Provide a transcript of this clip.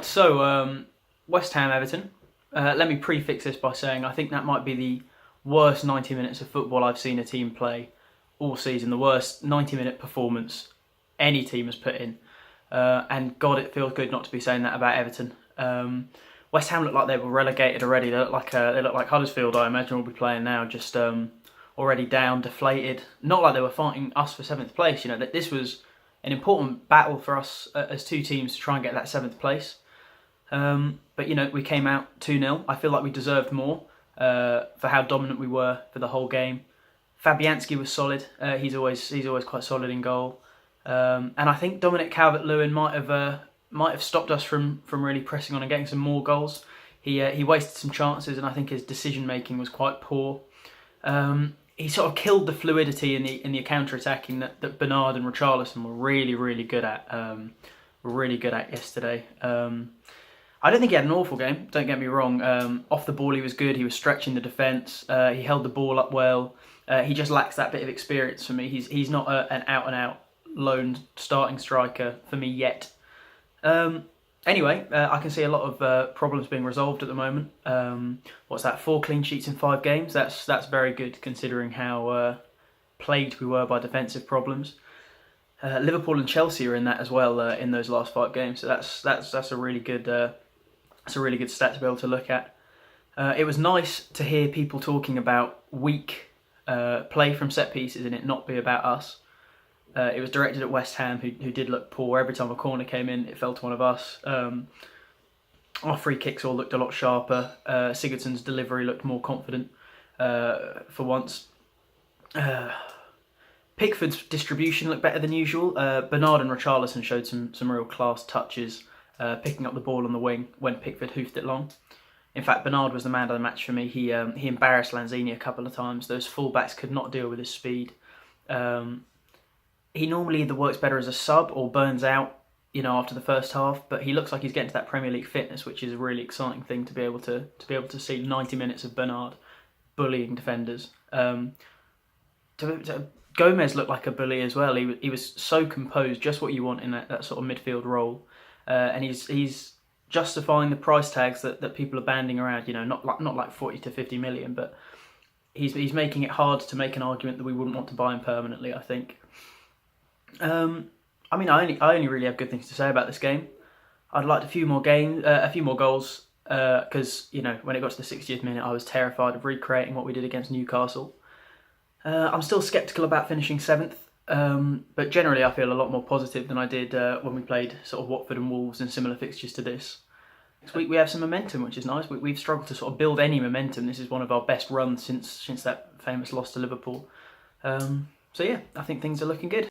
Right, so West Ham Everton. Let me prefix this by saying I think that might be the worst 90 minutes of football I've seen a team play all season. The worst 90-minute performance any team has put in. And God, it feels good not to be saying that about Everton. West Ham looked like they were relegated already. They look like Huddersfield, I imagine, will be playing now, just already down, deflated. Not like they were fighting us for 7th place. You know, that this was an important battle for us as two teams to try and get that 7th place. But you know, we came out 2-0. I feel like we deserved more for how dominant we were for the whole game. Fabianski was solid. He's always quite solid in goal. And I think Dominic Calvert-Lewin might have stopped us from really pressing on and getting some more goals. He wasted some chances, and I think his decision making was quite poor. He sort of killed the fluidity in the counter attacking that Bernard and Richarlison were really good at. Yesterday. I don't think he had an awful game. Don't get me wrong. Off the ball, he was good. He was stretching the defence. He held the ball up well. He just lacks that bit of experience for me. He's not an out and out lone starting striker for me yet. Anyway, I can see a lot of problems being resolved at the moment. What's that? 4 clean sheets in 5 games. That's very good considering how plagued we were by defensive problems. Liverpool and Chelsea are in that as well in those last 5 games. So that's a really good stat to be able to look at. It was nice to hear people talking about weak play from set pieces and it not be about us. It was directed at West Ham, who did look poor. Every time a corner came in, it fell to one of us. Our free kicks all looked a lot sharper. Sigurdsson's delivery looked more confident for once. Pickford's distribution looked better than usual. Bernard and Richarlison showed some real class touches, picking up the ball on the wing when Pickford hoofed it long. In fact, Bernard was the man of the match for me. He embarrassed Lanzini a couple of times. Those fullbacks could not deal with his speed. He normally either works better as a sub or burns out, after the first half. But he looks like he's getting to that Premier League fitness, which is a really exciting thing to be able to see 90 minutes of Bernard bullying defenders. Gomez looked like a bully as well. He was so composed, just what you want in that sort of midfield role, and he's justifying the price tags that people are banding around. Not like 40 to 50 million, but he's making it hard to make an argument that we wouldn't want to buy him permanently, I think. I only really have good things to say about this game. I'd liked a few more goals, because when it got to the 60th minute, I was terrified of recreating what we did against Newcastle. I'm still sceptical about finishing 7th, but generally I feel a lot more positive than I did when we played sort of Watford and Wolves in similar fixtures to this. This week we have some momentum, which is nice. We've struggled to sort of build any momentum. This is one of our best runs since that famous loss to Liverpool. So yeah, I think things are looking good.